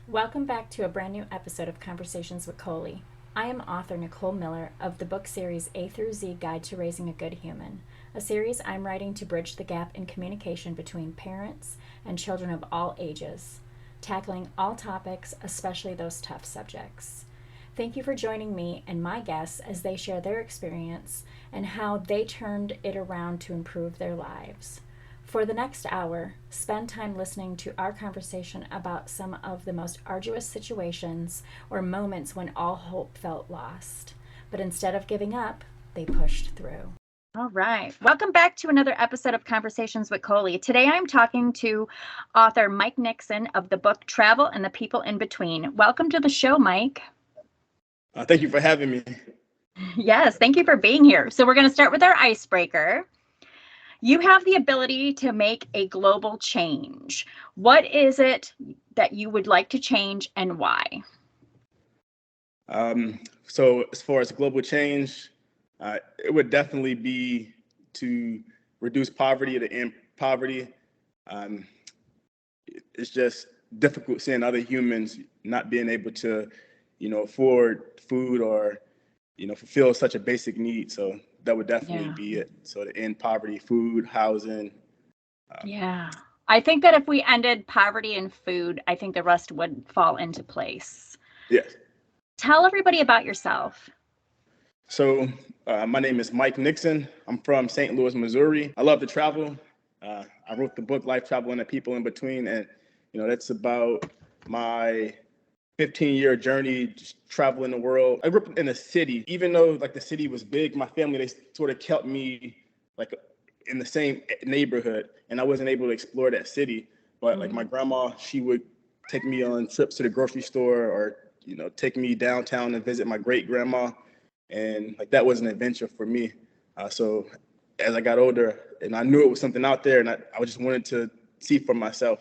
Welcome back to a brand new episode of Conversations with Colie. I am author Nicole Miller of the book series A through Z Guide to Raising a Good Human, a series I'm writing to bridge the gap in communication between parents and children of all ages, tackling all topics, especially those tough subjects. Thank you for joining me and my guests as they share their experience and how they turned it around to improve their lives. For the next hour, spend time listening to our conversation about some of the most arduous situations or moments when all hope felt lost. But instead of giving up, they pushed through. All right. Welcome back to another episode of Conversations with Colie. Today I'm talking to author Mike Nixon of the book Travel and the People in Between. Welcome to the show, Mike. Thank you for having me. Yes, thank you for being here. So we're going to start with our icebreaker. You have the ability to make a global change. What is it that you would like to change and why? So as far as global change, it would definitely be to reduce poverty, to end poverty. It's just difficult seeing other humans not being able to, afford food or, fulfill such a basic need. So that would definitely be it. So to end poverty, food, housing. I think that if we ended poverty and food, I think the rest would fall into place. Yes. Tell everybody about yourself. So my name is Mike Nixon. I'm from St. Louis, Missouri. I love to travel. I wrote the book Life, Travel, and the People in Between. And, that's about my 15-year journey, just traveling the world. I grew up in a city. Even though like the city was big, my family, they sort of kept me like in the same neighborhood, and I wasn't able to explore that city. But like my grandma, she would take me on trips to the grocery store or, take me downtown and visit my great grandma. And like that was an adventure for me. So as I got older and I knew it was something out there, and I just wanted to see for myself.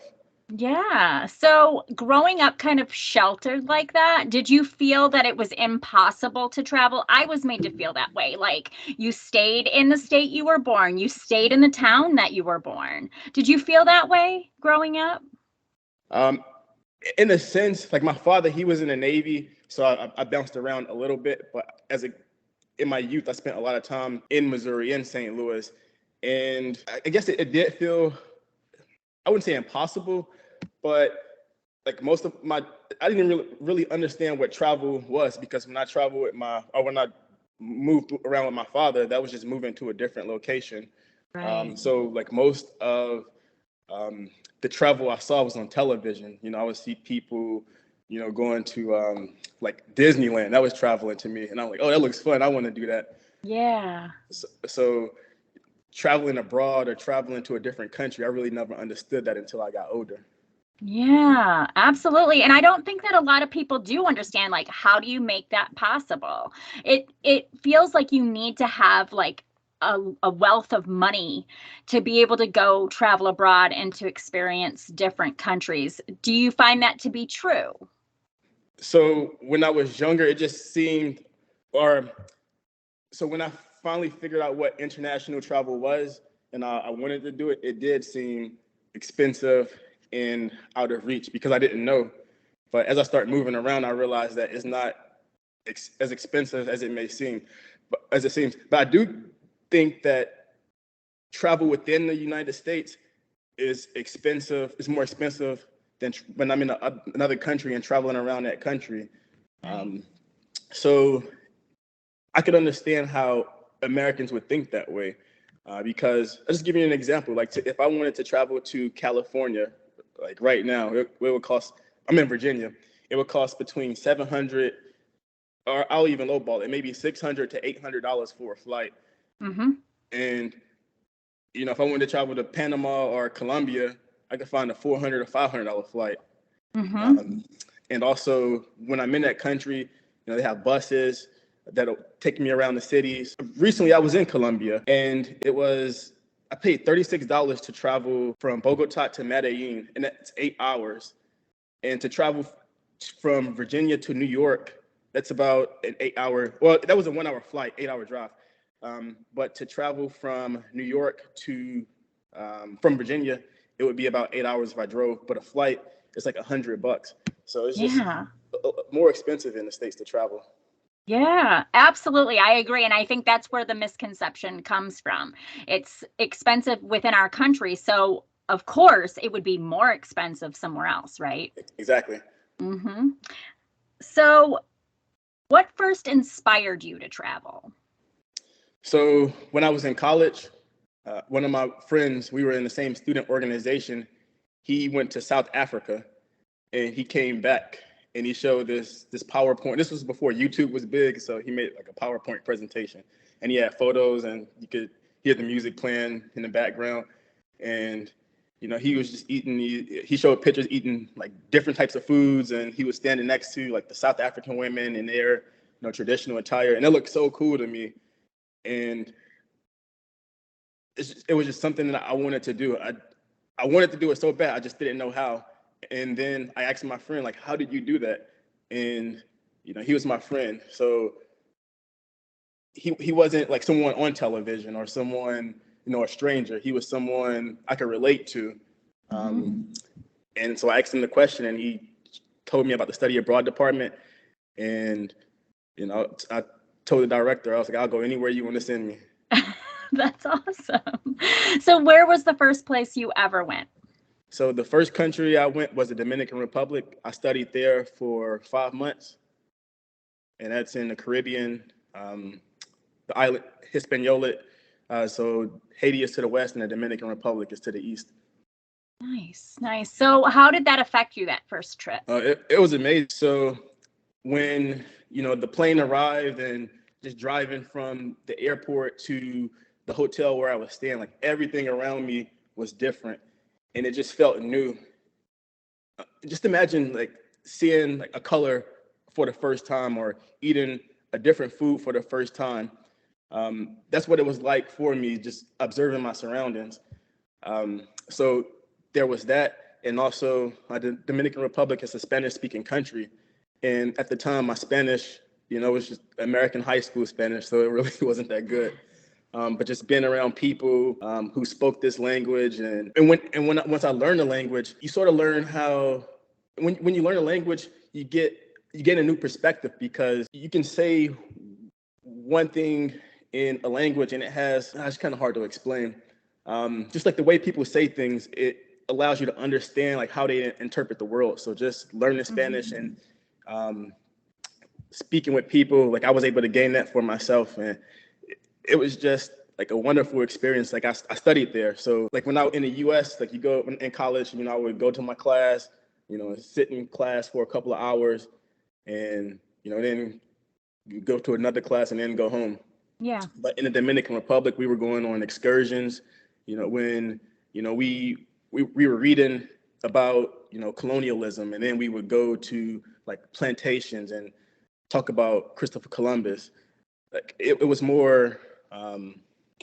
Yeah. So growing up kind of sheltered like that, did you feel that it was impossible to travel? I was made to feel that way. Like you stayed in the state you were born, you stayed in the town that you were born. Did you feel that way growing up? In a sense, like my father, he was in the Navy, so I bounced around a little bit. But in my youth, I spent a lot of time in Missouri, in St. Louis, and I guess it did feel, I wouldn't say impossible, but like I didn't really understand what travel was, because when I moved around with my father, that was just moving to a different location. Right. So like most of the travel I saw was on television. I would see people, going to like Disneyland. That was traveling to me, and I'm like, oh, that looks fun. I want to do that. Yeah. So traveling abroad or traveling to a different country, I really never understood that until I got older. Yeah, absolutely. And I don't think that a lot of people do understand, like, how do you make that possible? It feels like you need to have like a wealth of money to be able to go travel abroad and to experience different countries. Do you find that to be true? So when I was younger, it just seemed, or so when I finally figured out what international travel was, and I wanted to do it, it did seem expensive and out of reach because I didn't know. But as I start moving around, I realized that it's not as expensive as it may seem, as it seems. But I do think that travel within the United States is expensive. It's more expensive than when I'm in another country and traveling around that country. So I could understand how Americans would think that way, because I'll just give you an example. Like if I wanted to travel to California, like right now, it would cost. I'm in Virginia. It would cost between 700, or I'll even lowball it, maybe $600 to $800 for a flight. And if I wanted to travel to Panama or Colombia, I could find a $400 or $500 flight. And also, when I'm in that country, they have buses that'll take me around the cities. Recently, I was in Colombia, and I paid $36 to travel from Bogota to Medellin, and that's 8 hours. And to travel from Virginia to New York, that's about an 8 hour, well, that was a 1 hour flight, 8 hour drive. But to travel from New York to, from Virginia, it would be about 8 hours if I drove, but a flight is like $100. So it's just Yeah. more expensive in the States to travel. Yeah, absolutely. I agree. And I think that's where the misconception comes from. It's expensive within our country. So, of course, it would be more expensive somewhere else, right? Exactly. Mm-hmm. So, what first inspired you to travel? So when I was in college, one of my friends, we were in the same student organization. He went to South Africa and he came back and he showed this PowerPoint. This was before YouTube was big, so he made like a PowerPoint presentation, and he had photos, and you could hear the music playing in the background. And he was just eating. He showed pictures eating like different types of foods, and he was standing next to like the South African women in their traditional attire, and it looked so cool to me. And it was just something that I wanted to do. I wanted to do it so bad. I just didn't know how. And then I asked my friend, like, how did you do that? And, he was my friend. So he wasn't like someone on television or someone, a stranger. He was someone I could relate to. And so I asked him the question, and he told me about the study abroad department. And, I told the director, I was like, I'll go anywhere you want to send me. That's awesome. So where was the first place you ever went? So the first country I went was the Dominican Republic. I studied there for 5 months, and that's in the Caribbean, the island Hispaniola. So Haiti is to the west, and the Dominican Republic is to the east. Nice, nice. So how did that affect you that first trip? It was amazing. So when the plane arrived and just driving from the airport to the hotel where I was staying, like everything around me was different, and it just felt new. Just imagine like seeing like a color for the first time or eating a different food for the first time. That's what it was like for me, just observing my surroundings. So there was that. And also the Dominican Republic is a Spanish speaking country. And at the time, my Spanish, was just American high school Spanish. So it really wasn't that good. But just being around people who spoke this language, and once I learned the language, you sort of learn how when you learn a language, you get a new perspective, because you can say one thing in a language and it's kind of hard to explain. Just like the way people say things, it allows you to understand like how they interpret the world. So just learning Spanish and speaking with people, like I was able to gain that for myself, and it was just like a wonderful experience. Like I studied there. So like when I was in the US, like you go in college, I would go to my class, sit in class for a couple of hours, and, then you go to another class and then go home. Yeah. But in the Dominican Republic, we were going on excursions, when, we were reading about, colonialism, and then we would go to like plantations and talk about Christopher Columbus. Like it was more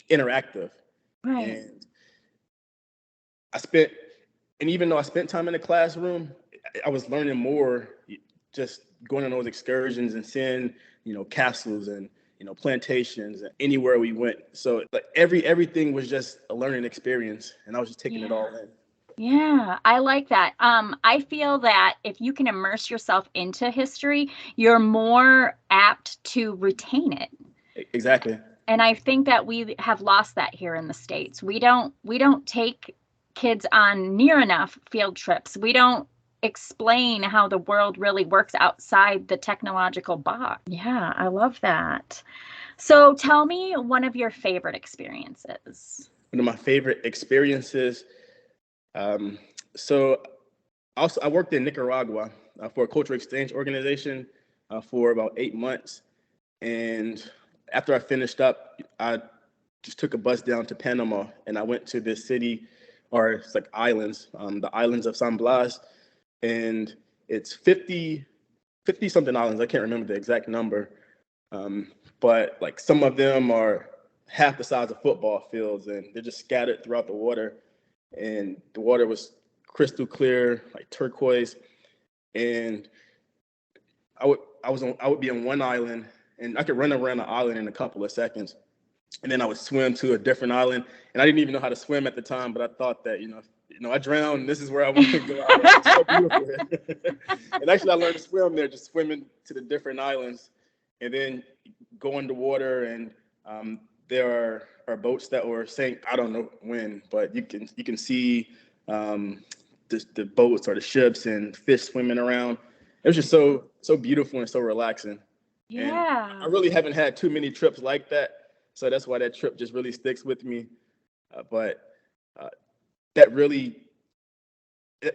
interactive. Right. And even though I spent time in the classroom, I was learning more just going on those excursions and seeing, castles and, plantations and anywhere we went. So like everything was just a learning experience, and I was just taking it all in. Yeah, I like that. I feel that if you can immerse yourself into history, you're more apt to retain it. Exactly. And I think that we have lost that here in the States. We don't take kids on near enough field trips. We don't explain how the world really works outside the technological box. Yeah, I love that. So tell me one of your favorite experiences. One of my favorite experiences. So also I worked in Nicaragua for a cultural exchange organization for about 8 months. And after I finished up, I just took a bus down to Panama, and I went to this city, or it's like islands, the islands of San Blas. And it's 50 something islands. I can't remember the exact number. But like some of them are half the size of football fields, and they're just scattered throughout the water. And the water was crystal clear, like turquoise. And I would be on one island, and I could run around the island in a couple of seconds. And then I would swim to a different island. And I didn't even know how to swim at the time, but I thought that, I drowned. This is where I want to go out. It's so beautiful. And actually, I learned to swim there, just swimming to the different islands, and then go underwater. And there are boats that were sank. I don't know when, but you can see the boats or the ships and fish swimming around. It was just so beautiful and so relaxing. And I Yeah. really haven't had too many trips like that, so that's why that trip just really sticks with me. But that really,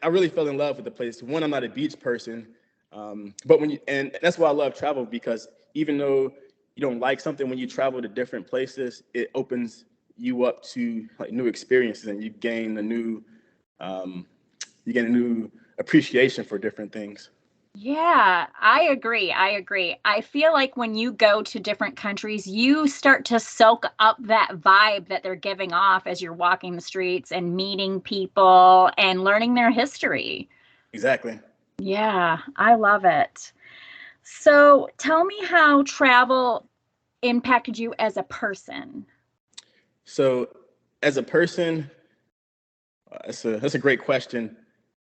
I really fell in love with the place. One, I'm not a beach person, but and that's why I love travel, because even though you don't like something, when you travel to different places, it opens you up to like new experiences, and um, you gain a new appreciation for different things. Yeah, I agree. I agree. I feel like when you go to different countries, you start to soak up that vibe that they're giving off as you're walking the streets and meeting people and learning their history. Exactly. Yeah, I love it. So tell me how travel impacted you as a person. So, as a person, that's a great question.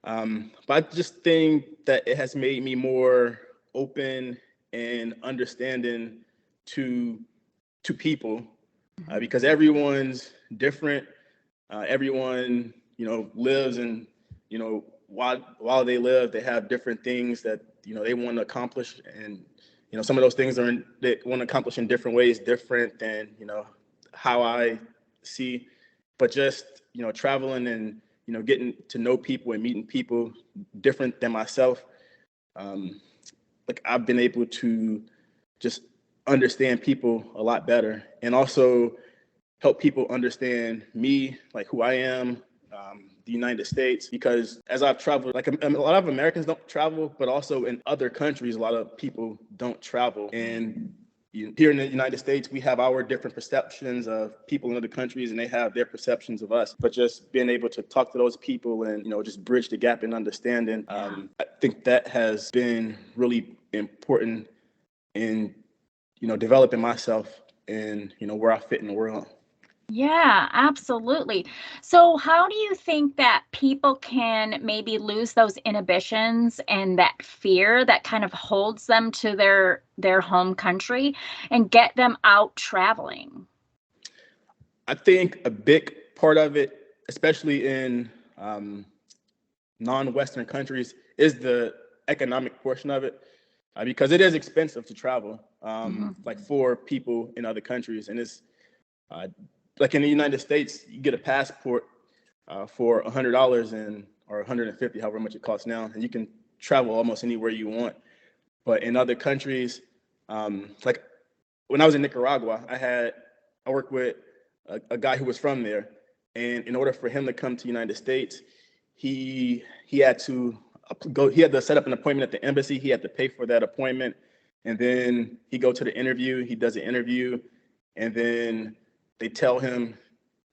But I just think that it has made me more open and understanding to people, Mhm. because everyone's different. Everyone, lives, and while they live, they have different things that they want to accomplish, and some of those things they want to accomplish in different ways, different than how I see. But just traveling and getting to know people and meeting people different than myself, um, like I've been able to just understand people a lot better, and also help people understand me, like who I am, the United States. Because as I've traveled, like a lot of Americans don't travel, but also in other countries, a lot of people don't travel. And here in the United States, we have our different perceptions of people in other countries, and they have their perceptions of us. But just being able to talk to those people and just bridge the gap in understanding, Yeah. I think that has been really important in developing myself and where I fit in the world. Yeah, absolutely. So, how do you think that people can maybe lose those inhibitions and that fear that kind of holds them to their home country and get them out traveling? I think a big part of it, especially in um, non-Western countries, is the economic portion of it, because it is expensive to travel, Mhm. like for people in other countries. And it's uh, like in the United States, you get a passport for $100 and or 150, however much it costs now, and you can travel almost anywhere you want. But in other countries, like when I was in Nicaragua, I worked with a guy who was from there, and in order for him to come to the United States, he had to go. He had to set up an appointment at the embassy. He had to pay for that appointment, and then he go to the interview. He does the interview, and then they tell him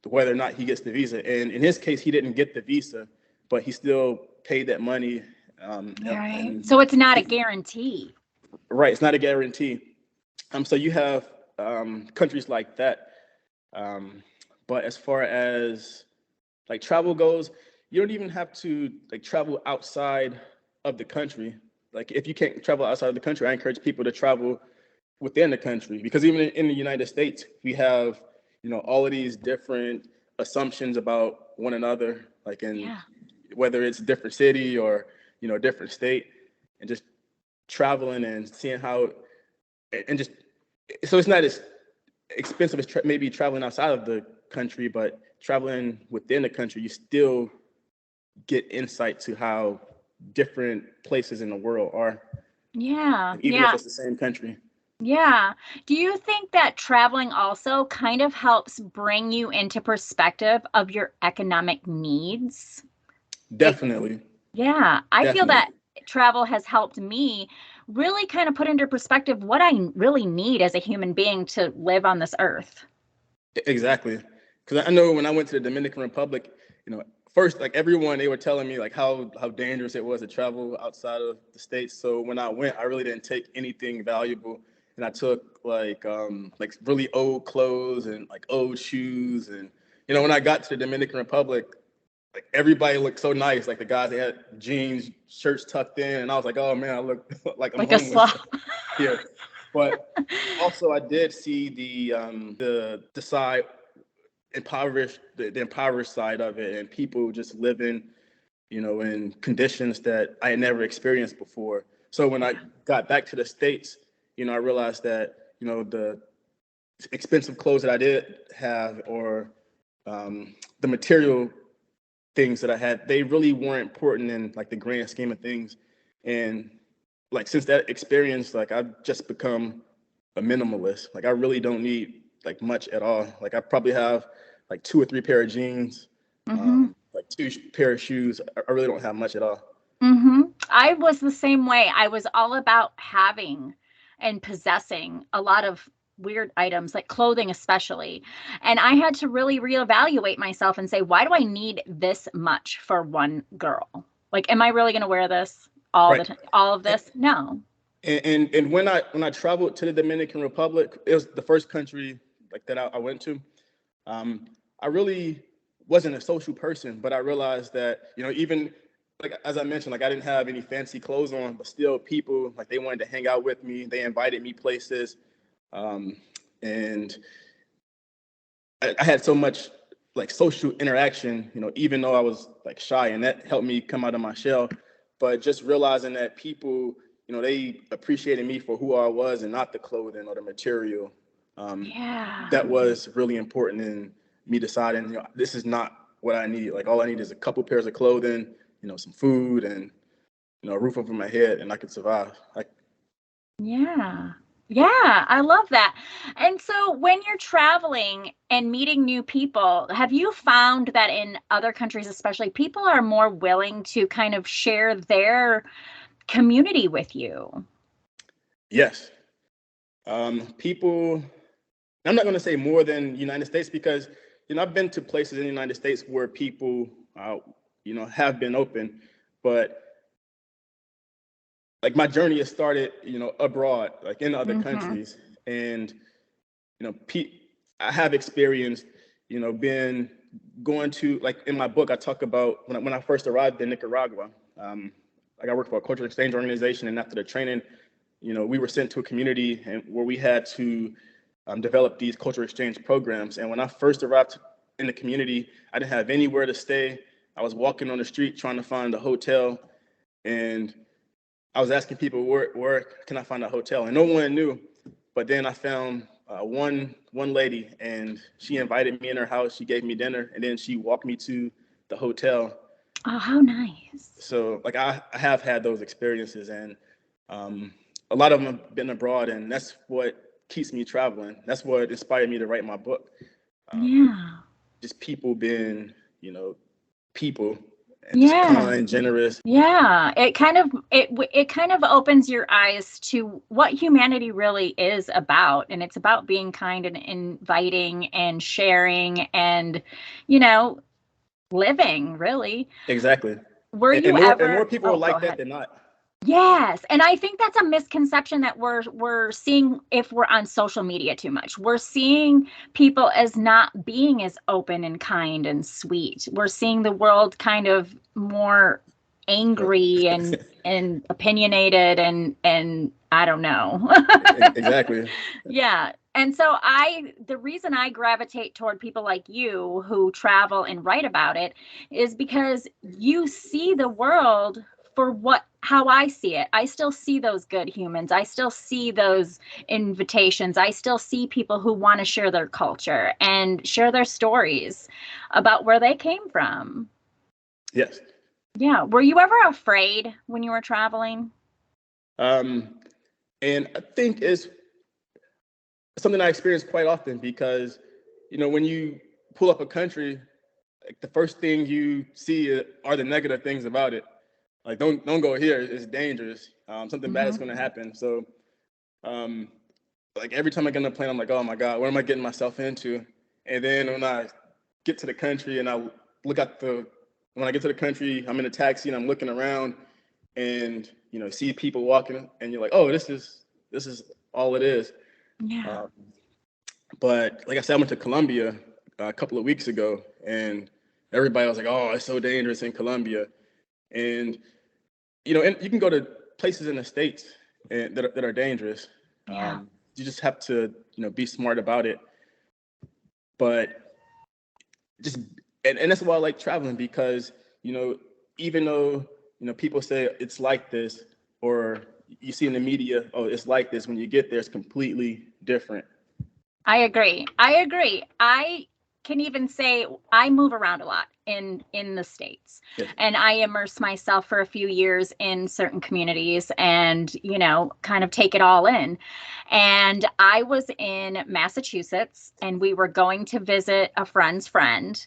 whether or not he gets the visa. And in his case, he didn't get the visa, but he still paid that money. All right. And So it's not a guarantee. right, it's not a guarantee. So you have countries like that. Um, but as far as like travel goes, you don't even have to like travel outside of the country. Like if you can't travel outside of the country, I encourage people to travel within the country, because even in the United States, we have all of these different assumptions about one another, like in Yeah. whether it's a different city or a different state, and just traveling and seeing how, and just so it's not as expensive as maybe traveling outside of the country, but traveling within the country, you still get insight to how different places in the world are, Yeah. even if Yeah. it's the same country. Yeah. Do you think that traveling also kind of helps bring you into perspective of your economic needs? It Definitely, Yeah, I feel definitely, that travel has helped me really kind of put into perspective what I really need as a human being to live on this earth. exactly. Because I know when I went to the Dominican Republic, first like everyone they were telling me like how dangerous it was to travel outside of the states. So when I went, I really didn't take anything valuable, and I took like really old clothes and like old shoes, and when I got to the Dominican Republic, like everybody looked so nice. Like the guys, they had jeans, shirts tucked in, and I was like, oh man, I look like I'm Like a homeless slob. here. But also, I did see the side impoverished, the impoverished side of it, and people just living, in conditions that I had never experienced before. So when I got back to the States, I realized that, the expensive clothes that I did have, or the material things that I had, they really weren't important in like the grand scheme of things. And like since that experience, like I've just become a minimalist. Like I really don't need like much at all. Like I probably have like 2 or 3 pair of jeans, Mm-hmm. like 2 pair of shoes. I really don't have much at all. Mm-hmm. I was the same way. I was all about having and possessing a lot of weird items, like clothing especially. And I had to really reevaluate myself and say, why do I need this much for one girl? Like, am I really going to wear this all the Right. time? All of this? No. And when I traveled to the Dominican Republic, it was the first country like that I went to. I really wasn't a social person, but I realized that, even like as I mentioned, like I didn't have any fancy clothes on, but still people like they wanted to hang out with me. They invited me places, and I had so much like social interaction, even though I was like shy, and that helped me come out of my shell. But just realizing that people, they appreciated me for who I was and not the clothing or the material. Yeah. That was really important in me deciding, this is not what I need. Like all I need is a couple pairs of clothing, some food, and a roof over my head, and I could survive. Yeah. Yeah, I love that. And so when you're traveling and meeting new people, have you found that in other countries, especially, people are more willing to kind of share their community with you? Yes. People, I'm not going to say more than United States, because, I've been to places in the United States where people, have been open, but like my journey has started, abroad, like in other Mm-hmm. countries. And, you know, I have experienced, being going to, like in my book, I talk about when I first arrived in Nicaragua. Like I worked for a cultural exchange organization, and after the training, we were sent to a community and where we had to develop these cultural exchange programs. And when I first arrived in the community, I didn't have anywhere to stay. I was walking on the street trying to find a hotel, and I was asking people where can I find a hotel, and no one knew. But then I found one lady, and she invited me in her house. She gave me dinner, and then she walked me to the hotel. Oh, how nice. So like I have had those experiences, and a lot of them have been abroad, and that's what keeps me traveling. That's what inspired me to write my book. Yeah. Just people being, people, and just Yeah. kind, generous. Yeah, it kind of opens your eyes to what humanity really is about, and it's about being kind and inviting and sharing and, you know, living, really. Exactly. Were And, you and more and ever more people Oh, are go like that ahead. than not. Yes, and I think that's a misconception that we're seeing if we're on social media too much. We're seeing people as not being as open and kind and sweet. We're seeing the world kind of more angry and opinionated and I don't know. Exactly. Yeah. And so the reason I gravitate toward people like you who travel and write about it is because you see the world for how I see it. I still see those good humans. I still see those invitations. I still see people who want to share their culture and share their stories about where they came from. Yes. Yeah. Were you ever afraid when you were traveling? Um, and I think it's something I experience quite often because, when you pull up a country, like the first thing you see are the negative things about it. Like, don't go here. It's dangerous. Something bad is Mm-hmm. going to happen. So, um, like every time I get on a plane, I'm like, oh my God, what am I getting myself into? And then when I get to the country and I look at when I get to the country, I'm in a taxi and I'm looking around and, see people walking and you're like, oh, this is all it is. Yeah. But like I said, I went to Colombia a couple of weeks ago, and everybody was like, oh, it's so dangerous in Colombia. And, and you can go to places in the States that are dangerous. Yeah. You just have to, be smart about it. But just, and that's why I like traveling, because, even though, people say it's like this, or you see in the media, oh, it's like this, when you get there, it's completely different. I agree. I can even say I move around a lot in the States. Yes. And I immerse myself for a few years in certain communities and, kind of take it all in. And I was in Massachusetts and we were going to visit a friend's friend,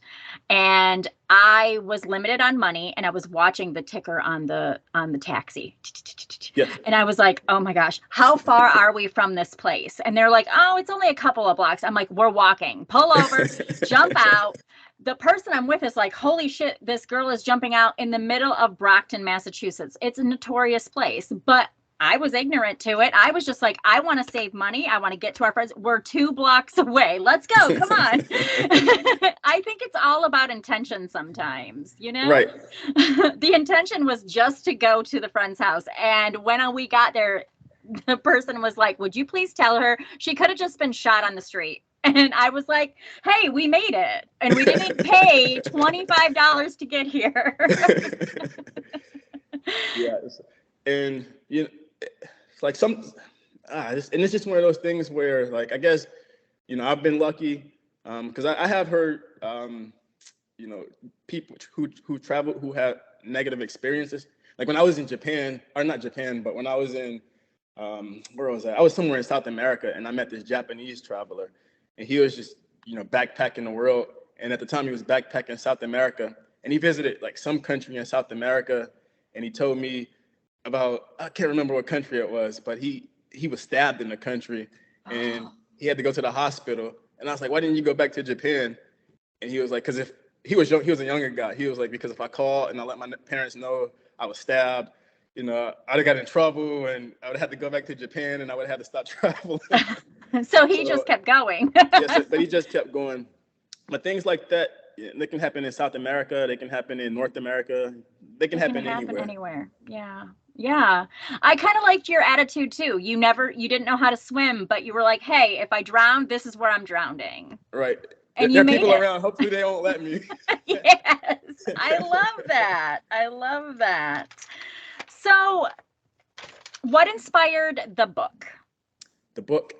and I was limited on money and I was watching the ticker on the taxi. Yes. And I was like, oh my gosh, how far are we from this place? And they're like, oh, it's only a couple of blocks. I'm like, we're walking. Pull over, jump out. The person I'm with is like, holy shit, this girl is jumping out in the middle of Brockton, Massachusetts. It's a notorious place, but I was ignorant to it. I was just like, I want to save money. I want to get to our friends. We're 2 blocks away. Let's go. Come on. I think it's all about intention sometimes, Right. The intention was just to go to the friend's house. And when we got there, the person was like, would you please tell her she could have just been shot on the street? And I was like, hey, we made it. And we didn't pay $25 to get here. Yeah. And, it's like it's just one of those things where, like, I guess, I've been lucky, because I have heard, people who travel who have negative experiences. Like when I was in Japan, or not Japan, but when I was in, where was I? I was somewhere in South America, and I met this Japanese traveler, and he was just, backpacking the world. And at the time, he was backpacking South America, and he visited like some country in South America, and he told me about, I can't remember what country it was, but he was stabbed in the country, and he had to go to the hospital. And I was like, why didn't you go back to Japan? And he was like, because if he was young, he was a younger guy. He was like, because if I called and I let my parents know I was stabbed, I'd have got in trouble, and I would have to go back to Japan, and I would have to stop traveling. So he just kept going. Yes, but he just kept going. But things like that, they can happen in South America. They can happen in North America. They can happen anywhere. Yeah. I kind of liked your attitude too. You didn't know how to swim, but you were like, hey, if I drown, this is where I'm drowning. Right. And there are people around. Hopefully they won't let me. Yes. I love that. So what inspired the book? The book.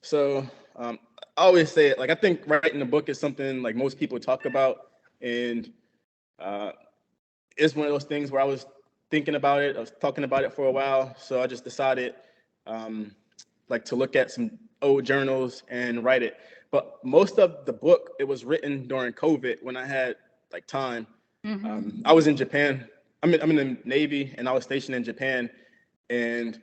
So I always say it, like, I think writing a book is something like most people talk about. And it's one of those things where I was thinking about it. I was talking about it for a while. So I just decided to look at some old journals and write it. But most of the book, it was written during COVID when I had like time. Mm-hmm. I was in Japan. I'm in the Navy, and I was stationed in Japan. And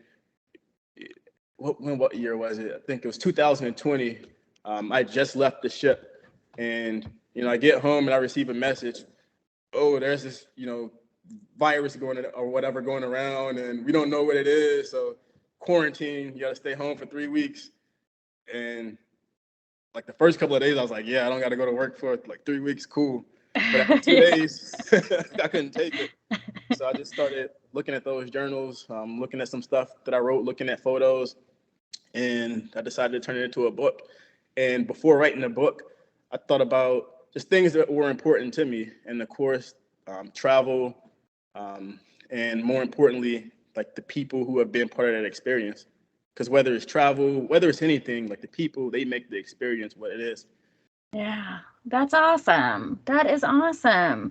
what year was it? I think it was 2020. I just left the ship, and I get home and I receive a message. Oh, there's this virus going around, and we don't know what it is. So quarantine. You got to stay home for 3 weeks. And like the first couple of days, I was like, yeah, I don't got to go to work for like 3 weeks. Cool. But after 2 days, I couldn't take it. So I just started looking at those journals, looking at some stuff that I wrote, looking at photos, and I decided to turn it into a book. And before writing the book, I thought about just things that were important to me. And of course, travel, and more importantly, like the people who have been part of that experience. Because whether it's travel, whether it's anything, like the people, they make the experience what it is. Yeah, that's awesome. That is awesome.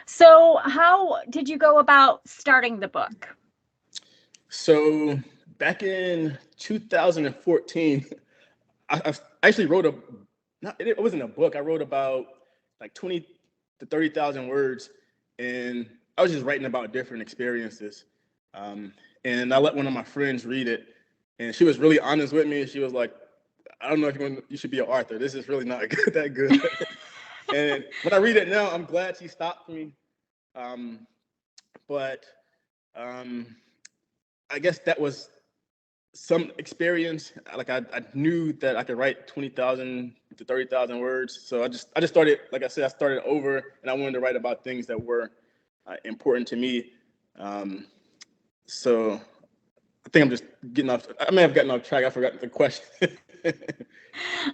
So how did you go about starting the book? So back in 2014, I actually wrote it wasn't a book. I wrote about like 20 to 30,000 words, and I was just writing about different experiences. And I let one of my friends read it, and she was really honest with me. She was like, I don't know if you should be an author. This is really not that good. And when I read it now, I'm glad she stopped me. But I guess that was some experience. Like I knew that I could write 20,000 to 30,000 words. So I just started, like I said, I started over, and I wanted to write about things that were important to me. So I think I'm just getting off. I may have gotten off track. I forgot the question.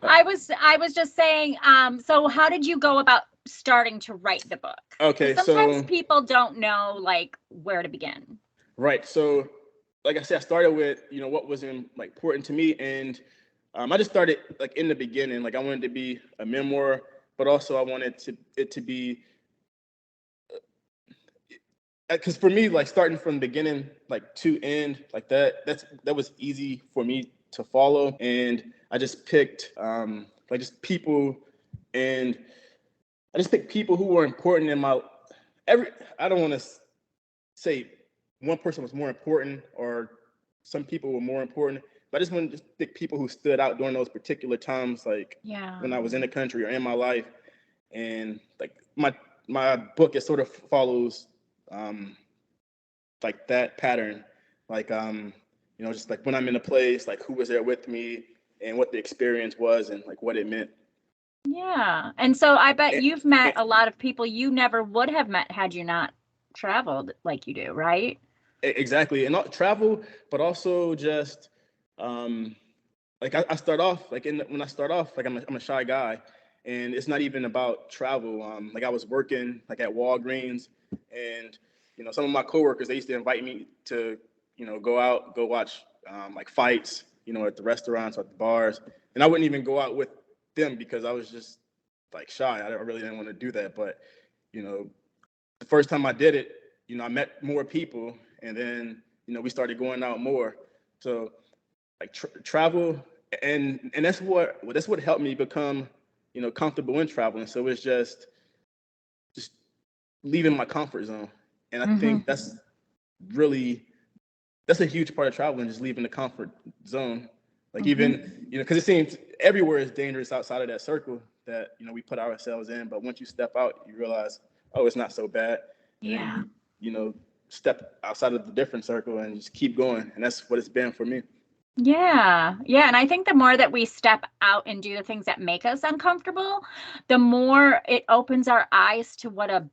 I was just saying, so how did you go about starting to write the book? Okay, Because sometimes so people don't know like where to begin. right. So like I said, I started with, what was important to me, and I just started like in the beginning. Like I wanted to be a memoir, but also I wanted it to be, because for me, like starting from beginning like to end, like that was easy for me to follow, and I just picked like just people, and I just picked people who were important in my every. I don't want to say one person was more important or some people were more important, but I just wanted to pick people who stood out during those particular times, like Yeah. when I was in the country or in my life, and like my book, it sort of follows like that pattern, like just like when I'm in a place, like who was there with me and what the experience was and like what it meant. Yeah. And so I bet And, you've met and a lot of people you never would have met had you not traveled like you do, right? exactly, and not travel, but also just like I start off like when I start off, like I'm a shy guy, and it's not even about travel. Like I was working like at Walgreens, and some of my coworkers, they used to invite me to go out, go watch like fights, at the restaurants, at the bars, and I wouldn't even go out with them because I was just like shy. I really didn't want to do that, but the first time I did it, I met more people, and then we started going out more. So like travel, and that's what helped me become comfortable in traveling. So it's just leaving my comfort zone, and I think really that's a huge part of traveling, just leaving the comfort zone. Like even because it seems everywhere is dangerous outside of that circle that we put ourselves in, but once you step out, you realize, oh, it's not so bad, and then Yeah. step outside of the different circle and just keep going, and that's what it's been for me. Yeah. Yeah. And I think the more that we step out and do the things that make us uncomfortable, the more it opens our eyes to what a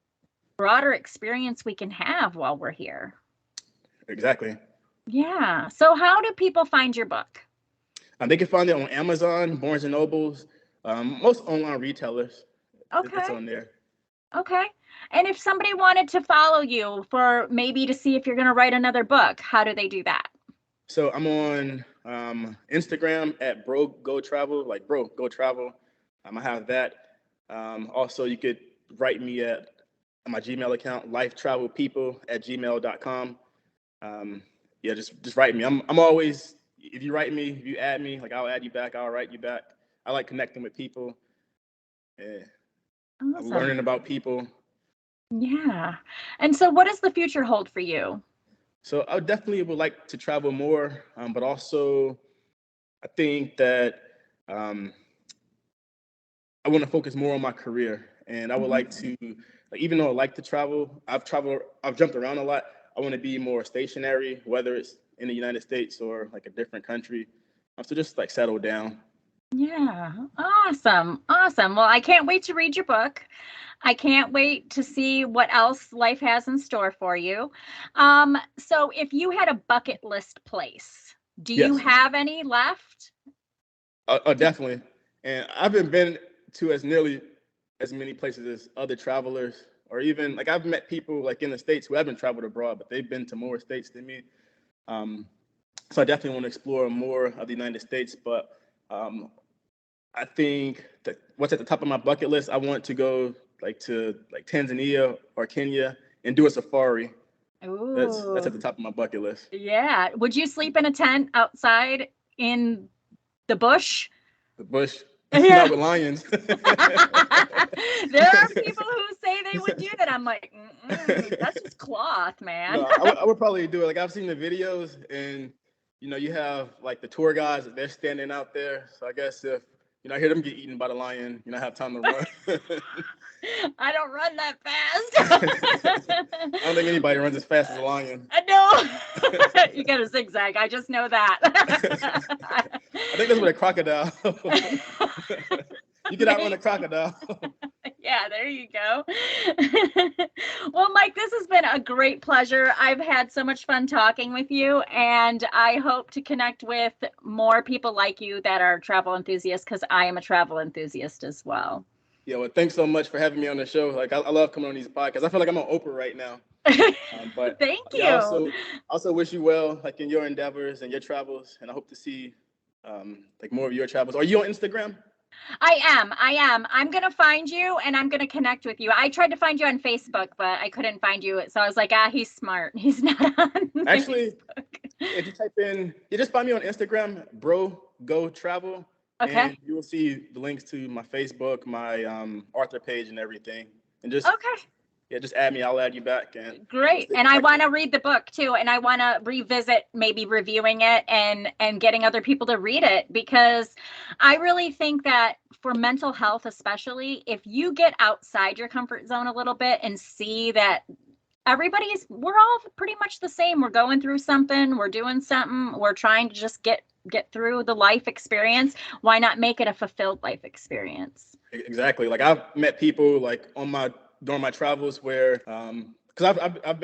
broader experience we can have while we're here. Exactly. Yeah. So how do people find your book? They can find it on Amazon, Barnes and Nobles, most online retailers. It's Okay. on there. Okay. And if somebody wanted to follow you for maybe to see if you're going to write another book, how do they do that? So I'm on Instagram at Bro Go Travel, like Bro Go Travel. I have that. Also, you could write me at my Gmail account, lifetravelpeople@gmail.com. Yeah, just write me. I'm always, if you write me, if you add me, like I'll add you back, I'll write you back. I like connecting with people. Yeah. I'm Awesome. learning about people. Yeah. And so what does the future hold for you? So I definitely would like to travel more, but also I think that um, I want to focus more on my career, and I would like to, like, even though I like to travel, I've jumped around a lot. I want to be more stationary, whether it's in the United States or like a different country. So just like settle down. Yeah. Awesome. Awesome. Well, I can't wait to read your book. I can't wait to see what else life has in store for you. So if you had a bucket list place, do you Yes, have any left? definitely. And I haven't been to as nearly as many places as other travelers, or even like I've met people like in the States who haven't traveled abroad, but they've been to more states than me. Um, so I definitely want to explore more of the United States, but um, I think that what's at the top of my bucket list, I want to go to Tanzania or Kenya and do a safari. That's at the Ooh. top of my bucket list. Yeah. Would you sleep in a tent outside in the bush? The bush, Yeah. not with lions. There are people who say they would do that. I'm like, that's just cloth, man. No, I would probably do it. Like I've seen the videos, and you have like the tour guides, they're standing out there. So I guess if I hear them get eaten by the lion. I have time to run. I don't run that fast. I don't think anybody runs as fast as a lion. I know. You got to zigzag. I just know that. I think that's what a crocodile. You can outrun a crocodile. Yeah, there you go. Well, Mike, this has been a great pleasure. I've had so much fun talking with you, and I hope to connect with more people like you that are travel enthusiasts, because I am a travel enthusiast as well. Yeah, well, thanks so much for having me on the show. Like, I love coming on these podcasts. I feel like I'm on Oprah right now. But thank you. I also wish you well, like, in your endeavors and your travels, and I hope to see like more of your travels. Are you on Instagram? I am. I'm going to find you and I'm going to connect with you. I tried to find you on Facebook, but I couldn't find you. So I was like, he's smart. He's not on Actually, Facebook. If you type in, you just find me on Instagram, Bro Go Travel. Okay. And you will see the links to my Facebook, my Author page and everything. And just, okay. Yeah, just add me. I'll add you back. And great. And I want to read the book too. And I want to revisit maybe reviewing it and getting other people to read it, because I really think that for mental health, especially, if you get outside your comfort zone a little bit and see that we're all pretty much the same. We're going through something, we're doing something, we're trying to just get through the life experience. Why not make it a fulfilled life experience? Exactly. Like, I've met people like during my travels where, because I've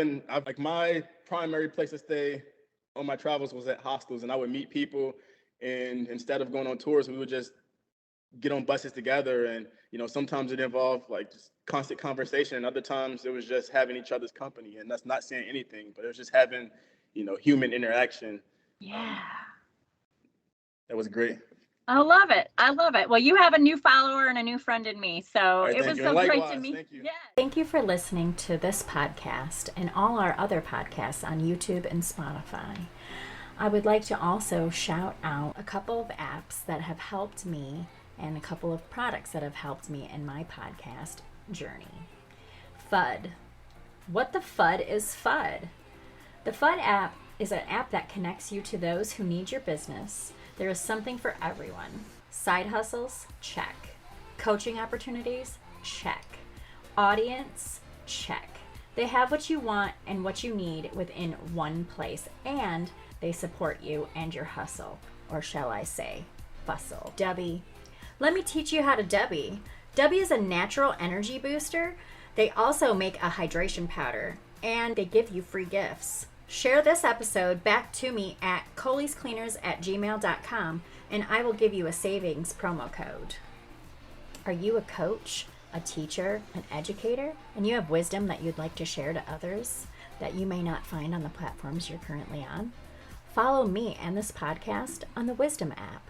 like, my primary place to stay on my travels was at hostels, and I would meet people, and instead of going on tours, we would just get on buses together, and sometimes it involved like just constant conversation, and other times it was just having each other's company, and that's not saying anything, but it was just having human interaction. Yeah. That was great. I love it. Well, you have a new follower and a new friend in me. So it was so great to meet you. Thank you. Yeah. Thank you for listening to this podcast and all our other podcasts on YouTube and Spotify. I would like to also shout out a couple of apps that have helped me and a couple of products that have helped me in my podcast journey. FUD. What the FUD is FUD? The FUD app is an app that connects you to those who need your business. There is something for everyone. Side hustles? Check. Coaching opportunities? Check. Audience? Check. They have what you want and what you need within one place, and they support you and your hustle, or shall I say, bustle. Debbie. Let me teach you how to Debbie. Debbie is a natural energy booster. They also make a hydration powder, and they give you free gifts. Share this episode back to me at coliescleaners@gmail.com, and I will give you a savings promo code. Are you a coach, a teacher, an educator, and you have wisdom that you'd like to share to others that you may not find on the platforms you're currently on? Follow me and this podcast on the Wisdom app.